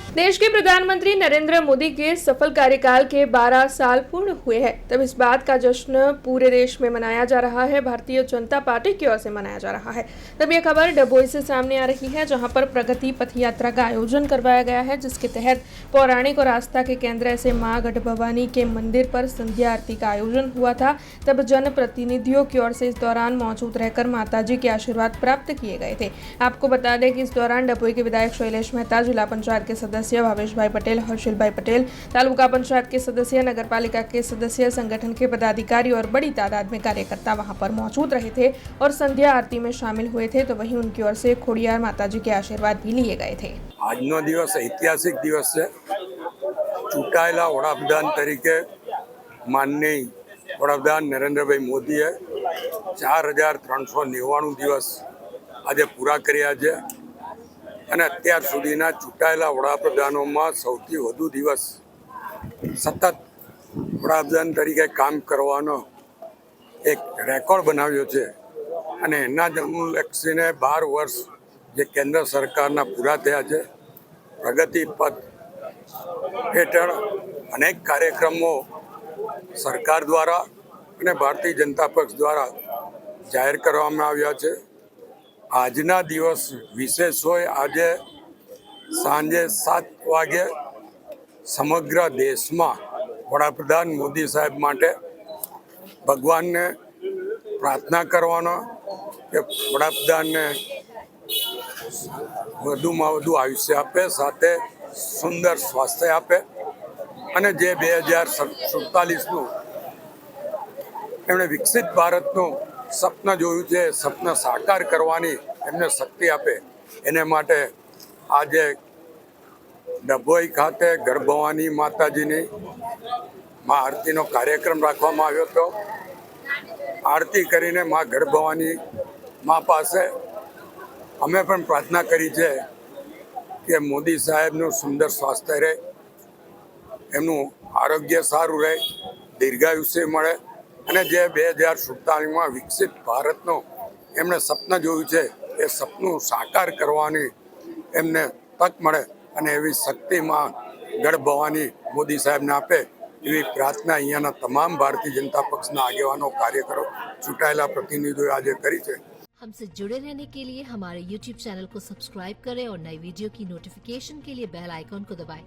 देश के प्रधानमंत्री नरेंद्र मोदी के सफल कार्यकाल के 12 साल पूर्ण हुए हैं। तब इस बात का जश्न पूरे देश में मनाया जा रहा है। भारतीय जनता पार्टी की ओर से मनाया जा रहा है। तब यह खबर डभोई से सामने आ रही है, जहां पर प्रगति पथ यात्रा का आयोजन करवाया गया है, जिसके तहत पौराणिक और आस्था के केंद्र ऐसे मां गढ़ भवानी के मंदिर पर संध्या आरती का आयोजन हुआ था। तब जनप्रतिनिधियों की ओर से इस दौरान मौजूद रहकर माताजी के आशीर्वाद प्राप्त किए गए थे। आपको बता दें कि इस दौरान डभोई के विधायक शैलेश मेहता, जिला पंचायत के सदस्य भावेश भाई पटेल, हर्षिल भाई पटेल, तालुका पंचायत के सदस्य, नगरपालिका के सदस्य, संगठन के पदाधिकारी और बड़ी तादाद में कार्यकर्ता वहां पर मौजूद रहे थे और संध्या आरती में शामिल हुए थे। तो वहीं उनकी ओर से खोडियार माताजी के आशीर्वाद भी लिए गए थे। આજનો દિવસ ઐતિહાસિક દિવસ છે। ચૂંટાયેલા વડાપ્રધાન તરીકે માનનીય વડાપ્રધાન નરેન્દ્રભાઈ મોદીએ 4399 દિવસ આજે પૂરા કર્યા છે અને અત્યાર સુધીના ચૂંટાયેલા વડાપ્રધાનોમાં સૌથી વધુ દિવસ સતત વડાપ્રધાન તરીકે કામ કરવાનો એક રેકોર્ડ બનાવ્યો છે અને એના જ અનુલક્ષીને 12 વર્ષ જે કેન્દ્ર સરકારના પૂરા થયા છે। પ્રગતિ પથ હેઠળ અનેક કાર્યક્રમો સરકાર દ્વારા અને ભારતીય જનતા પક્ષ દ્વારા જાહેર કરવામાં આવ્યા છે। આજના દિવસ વિશેષ હોય। આજે સાંજે 7 વાગે સમગ્ર દેશમાં વડાપ્રધાન મોદી સાહેબ માટે ભગવાનને પ્રાર્થના કરવાનો કે વડાપ્રધાનને વધુમાં વધુ આયુષ્ય આપે, સાથે સુંદર સ્વાસ્થ્ય આપે અને જે 2047નું એમણે વિકસિત ભારતનું સપના જોયું છે, સપના સાકાર કરવાની એમને શક્તિ આપે। એને માટે આજે ડભોઈ ખાતે ગઢ ભવાની માતાજીની મા આરતીનો કાર્યક્રમ રાખવામાં આવ્યો હતો। આરતી કરીને મા ગઢ ભવાની મા પાસે અમે પણ પ્રાર્થના કરી છે કે મોદી સાહેબનું સુંદર સ્વાસ્થ્ય રહે, એમનું આરોગ્ય સારું રહે, દીર્ઘાયુષ્ય મળે અને જે 2047માં વિકસિત ભારતનું એમણે સપના જોયું છે એ સપનું સાકાર કરવાની એમને તક મળે અને એવી શક્તિમાં ગઢ ભવાની મોદી સાહેબને આપે એવી પ્રાર્થના અહીંયાના તમામ ભારતીય જનતા પક્ષના આગેવાનો, કાર્યકરો, ચૂંટાયેલા પ્રતિનિધિઓએ આજે કરી છે। हमसे जुड़े रहने के लिए हमारे YouTube चैनल को सब्सक्राइब करें और नई वीडियो की नोटिफिकेशन के लिए बेल आइकॉन को दबाएं।